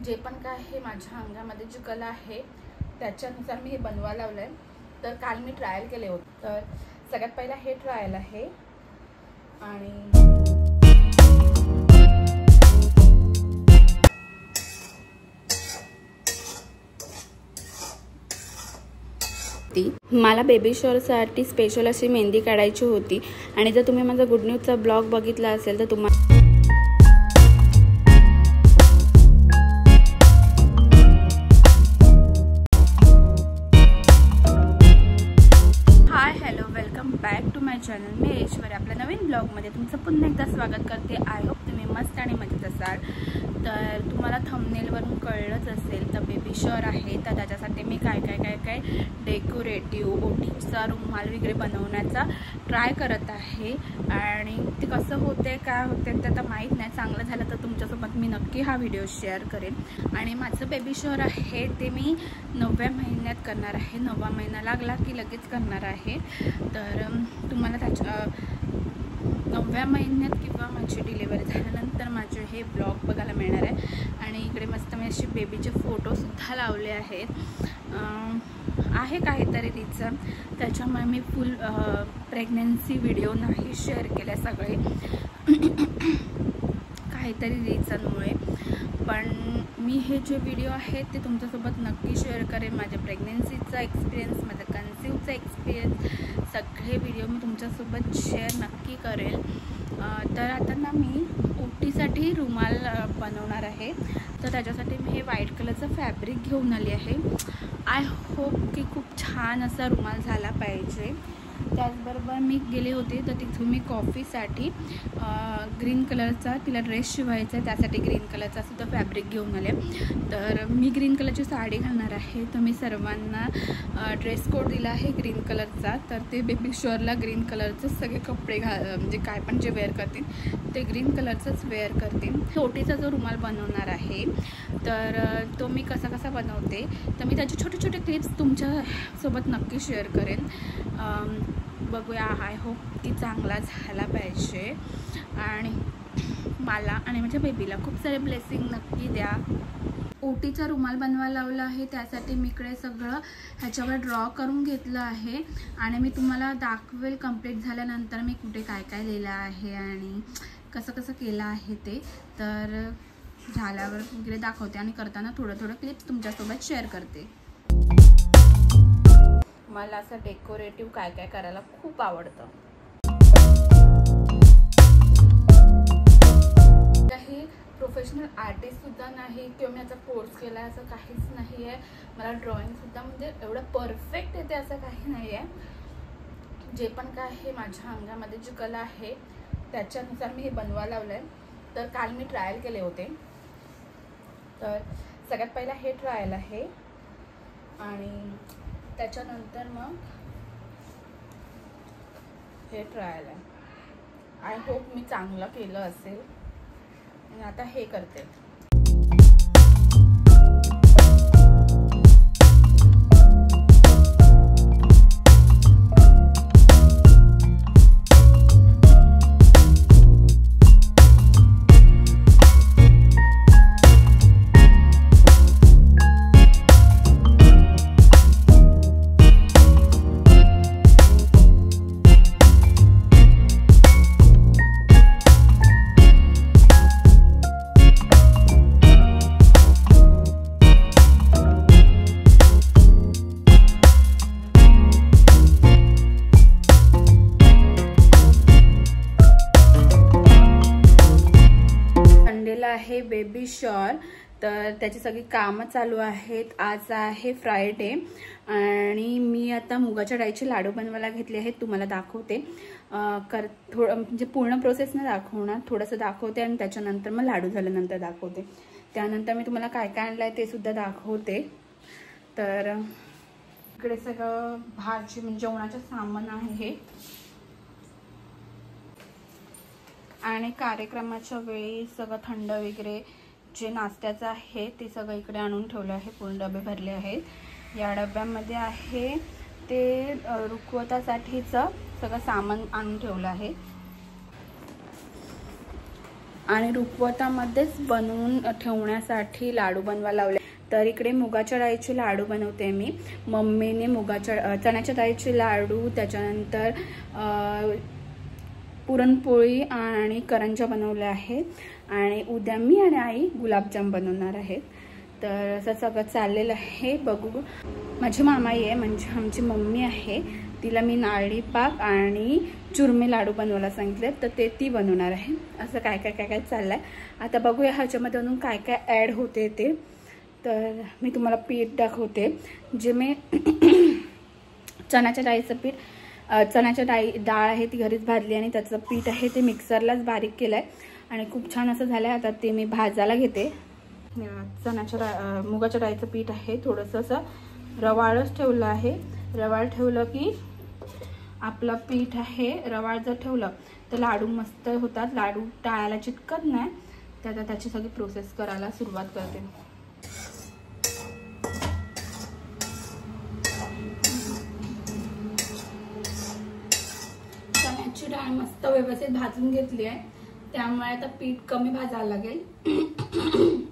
जे पण काय आहे माझ्या अंगामध्ये जी कला आहे त्याच्यानुसार मी हे बनवायला लावलं आहे. तर काल मी ट्रायल केले होते. तर सगळ्यात पहिला हे ट्रायल आहे आणि मला बेबी शॉवरसाठी स्पेशल अशी मेहंदी काढायची होती. आणि जर तुम्ही माझा गुड न्यूजचा ब्लॉग बघितला असेल तर तुम्हाला बॅक टू माय चॅनल. मी ऐश्वर्या आपल्या नवीन ब्लॉगमध्ये तुमचं पुन्हा एकदा स्वागत करते. आय होप तुम्ही मस्त आणि मजेत असाल. तर तुम्हाला थंबनेलवरून कळलंच असेल तर बेबी शॉवर आहे. तर त्याच्यासाठी मी काय डेकोरेटिव्ह ओटीचा रुमाल वगैरे बनवण्याचा ट्राय करत आहे. आणि ते कसं होते काय होते ते आता माहीत नाही. चांगलं झालं तर तुमच्यासोबत मी नक्की हा व्हिडिओ शेअर करेन. आणि माझं बेबी शॉवर आहे ते मी 9व्या महिन्यात करणार आहे. 9वा महिना लागला की लगेच करणार आहे. तर तुम्हाला त्याच्या 9व्या महिन्यात किंवा माझी डिलिव्हरी झाल्यानंतर माझे हे ब्लॉग बघायला मिळणार आहे. आणि इकडे मस्त मी असे बेबीचे फोटोसुद्धा लावले आहेत. आहे काहीतरी तिचं, त्याच्यामुळे मी फुल प्रेग्नन्सी व्हिडिओ नाही शेअर केले सगळे काहीतरी रिझनमुळे. पण मी हे जे व्हिडिओ आहेत ते तुमच्यासोबत नक्की शेअर करेन. माझ्या प्रेग्नन्सीचा एक्सपिरियन्स, माझ्या कन्सिव्हचा एक्सपिरियन्स सगळे व्हिडिओ मी तुमच्यासोबत शेअर नक्की करेल. तर आता ना मी ओटीसाठी रुमाल बनवणार आहे. तर त्याच्यासाठी मी हे व्हाईट कलरचं फॅब्रिक घेऊन आली आहे. आय होप की खूप छान असा रुमाल झाला पाहिजे. त्याचबरोबर मी गेले होते तर तिथून मी कॉफीसाठी ग्रीन कलरचा तिला ड्रेस शिवायचा आहे. त्यासाठी ग्रीन कलरचा सुद्धा फॅब्रिक घेऊन आले. तर मी ग्रीन कलरची साडी घालणार आहे. तर मी सर्वांना ड्रेस कोड दिला आहे ग्रीन कलरचा. तर ते बेबी शॉवरला ग्रीन कलरचे सगळे कपडे म्हणजे काय पण जे वेअर करतील ते ग्रीन कलरचंच वेअर करतील. ओटीचा जो रुमाल बनवणार आहे तर तो मी कसा बनवते तर मी त्याचे छोटे छोटे क्लिप्स तुमच्यासोबत नक्की शेअर करेन. बघूया. आय होप की चांगला झाला पाहिजे. आणि मला आणि माझ्या बेबीला खूप सारे ब्लेसिंग नक्की द्या. ओटीचा रुमाल बनवायला लावला आहे. त्यासाठी मी इकडे सगळं ह्याच्यावर ड्रॉ करून घेतलं आहे. आणि मी तुम्हाला दाखवेल कंप्लीट झाल्यानंतर मी कुठे काय लिहिलं आहे आणि कसं केलं आहे ते. तर झाल्यावर वगैरे दाखवते आणि करताना थोडं क्लिप्स तुमच्यासोबत शेअर करते. मला असं डेकोरेटिव्ह काय करायला खूप आवडतं. काही प्रोफेशनल आर्टिस्टसुद्धा नाही किंवा मी याचा कोर्स केला आहे असं काहीच नाही आहे. मला ड्रॉइंगसुद्धा म्हणजे एवढं परफेक्ट येते असं काही नाही आहे. जे पण काय आहे माझ्या अंगामध्ये जी कला आहे त्याच्यानुसार मी हे बनवायला लावलं आहे. तर काल मी ट्रायल केले होते. तर सगळ्यात पहिला हे ट्रायल आहे आणि त्याच्यानंतर मग हे ट्रायल आहे. आय होप मी चांगलं केलं असेल. आणि आता हे करते. आहे बेबी शॉवर. तर त्याची सगळी कामं चालू आहेत. आज आहे फ्रायडे आणि मी आता मुगाच्या डाळीचे लाडू बनवायला घेतले आहेत. तुम्हाला दाखवते. थोडं म्हणजे पूर्ण प्रोसेस नाही दाखवणार, थोडंसं दाखवते आणि त्याच्यानंतर मग लाडू झाल्यानंतर दाखवते. त्यानंतर मी तुम्हाला काय आणलं आहे ते सुद्धा दाखवते. तर इकडे सगळं भाजी म्हणजे जेवणाचं सामान आहे हे. आणि कार्यक्रमाच्या वेळी सगळं थंड वगैरे जे नाश्त्याचं आहे ते सगळं इकडे आणून ठेवलं आहे. पूर्ण डबे भरले आहेत. या डब्यामध्ये आहे ते रुखवतासाठीचं सगळं सामान आणून ठेवलं आहे. आणि रुखवतामध्येच बनवून ठेवण्यासाठी लाडू बनवायला लावले। तर इकडे मुगाच्या डाळीचे लाडू बनवते मी। मम्मीने चण्याच्या डाळीचे लाडू, त्याच्यानंतर पुरणपोळी आणि करंज्या बनवल्या आहेत आणि उद्या मी आणि आई गुलाबजाम बनवणार आहेत। तर असं सगळं चाललेलं आहे। बघू, माझी मामाई आहे म्हणजे आमची मम्मी आहे, तिला मी नारळी पाक आणि चुरमे लाडू बनवायला सांगितले, तर ती बनवणार आहे। असं काय काय काय काय चाललं आहे। आता बघूया ह्याच्यामध्ये अजून काय काय ॲड होते ते। तर मी तुम्हाला पीठ दाखवते, जे मी चण्याच्या डाळीचं पीठ, चण्याच्या डाळ आहे ती घरीच भाजली आणि त्याचं पीठ आहे ते मिक्सरलाच बारीक केलं आहे आणि खूप छान असं झालं आहे। आता ते मी भाजायला घेते। मुगाच्या डाळीचं पीठ आहे, थोडंसं असं रवाळच ठेवलं आहे। रवाळ ठेवलं की आपलं पीठ आहे, रवाळ जर ठेवलं तर लाडू मस्त होतात, लाडू टाळायला चिटकत नाही। तर आता त्याची सगळी प्रोसेस करायला सुरुवात करते। चण्याची डाळ मस्त व्यवस्थित भाजून घेतली आहे, त्यामुळे आता पीठ कमी भाजायला लागेल।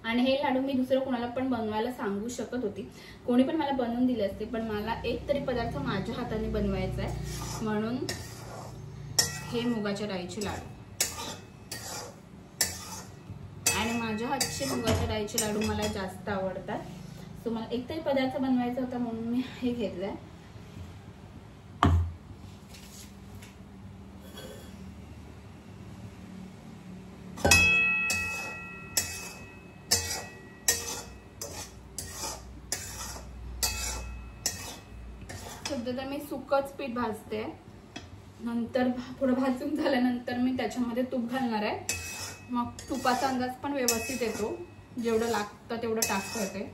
आणि हे लाडू मी दुसरं कोणाला पण बनवायला सांगू शकत होती, कोणी पण मला बनवून दिले असते, पण मला एक तरी पदार्थ माझ्या हाताने बनवायचा आहे, म्हणून हे मुगाच्या डाळीचे लाडू। आणि माझ्या हातचे मुगाच्या डाळीचे लाडू मला जास्त आवडतात, सो मला एक तरी पदार्थ बनवायचा होता म्हणून मी हे घेतलंय। सध्या तर मी सुकंच पीठ भाजते, नंतर थोडं भाजून झाल्यानंतर मी त्याच्यामध्ये तूप घालणार आहे, मग तुपाचा अंदाज पण व्यवस्थित येतो, जेवढं लागतं तेवढं टाकते।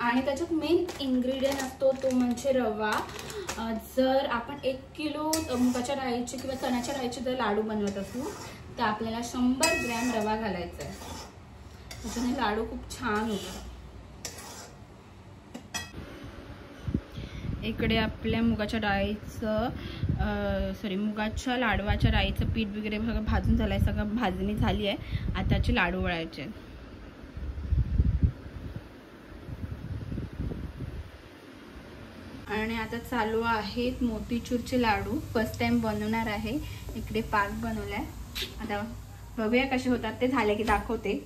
आणि त्याच्यात मेन इन्ग्रेडियंट असतो तो म्हणजे रवा। जर आपण 1 किलो मुगाच्या डाळीचे किंवा चण्याच्या डाळीचे जर लाडू बनवत असू तर आपल्याला 100 ग्रॅम रवा घालायचा आहे, त्याच्याने लाडू खूप छान होतात। इकडे आपल्या मुगाच्या लाडवाच्या डाळीचं पीठ वगैरे सगळं भाजून झालंय, सगळं भाजणी झाली आहे। आता त्याचे लाडू वळायचे। आणि आता चालू आहेत मोतीचूरचे लाडू, फर्स्ट टाइम बनवणार आहे। इकडे पाक बनवलाय, आता बघूया कसे होतात ते, झाले की दाखवते।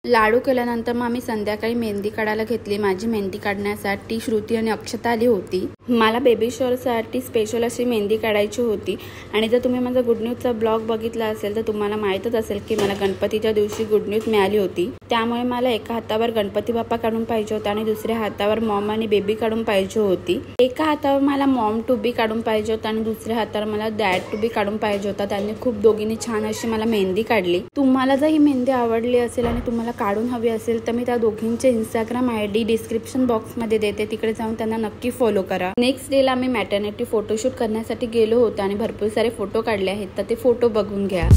लाडू केल्यानंतर मग आम्ही संध्याकाळी मेहंदी काढायला घेतली। माझी मेहंदी काढण्यासाठी श्रुती आणि अक्षता आली होती। मला बेबी शॉवरसाठी स्पेशल अशी मेहंदी काढायची होती। आणि जर तुम्ही माझा गुड न्यूजचा ब्लॉग बघितला असेल तर तुम्हाला माहीतच असेल की मला गणपतीच्या दिवशी गुड न्यूज मिळाली होती, त्यामुळे मला एका हातावर गणपती बाप्पा काढून पाहिजे होता आणि दुसऱ्या हातावर मॉम आणि बेबी काढून पाहिजे होती। एका हातावर मला मॉम टू बी काढून पाहिजे होता आणि दुसऱ्या हातावर मला डॅड टू बी काढून पाहिजे होता। त्यांनी खूप दोघींनी छान अशी मला मेहंदी काढली। तुम्हाला जर ही मेहंदी आवडली असेल आणि तुम्हाला काढून हवी असेल तर मी त्या दोघींचे इंस्टाग्राम ID डिस्क्रिप्शन बॉक्समध्ये देते, तिकडे जाऊन त्यांना नक्की फॉलो करा। नेक्स्ट डेला मी मॅटर्निटी फोटोशूट करण्यासाठी गेलो होतो आणि भरपूर सारे फोटो काढले आहेत, तर ते फोटो बघून घ्या।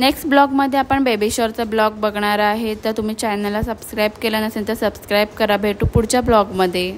नेक्स्ट ब्लॉगमध्ये आपण बेबी शॉवरचा ब्लॉग बघणार आहे, तर तुम्ही चॅनलला सबस्क्राईब केलं नसेल तर सबस्क्राईब करा. भेटू पुढच्या ब्लॉगमध्ये.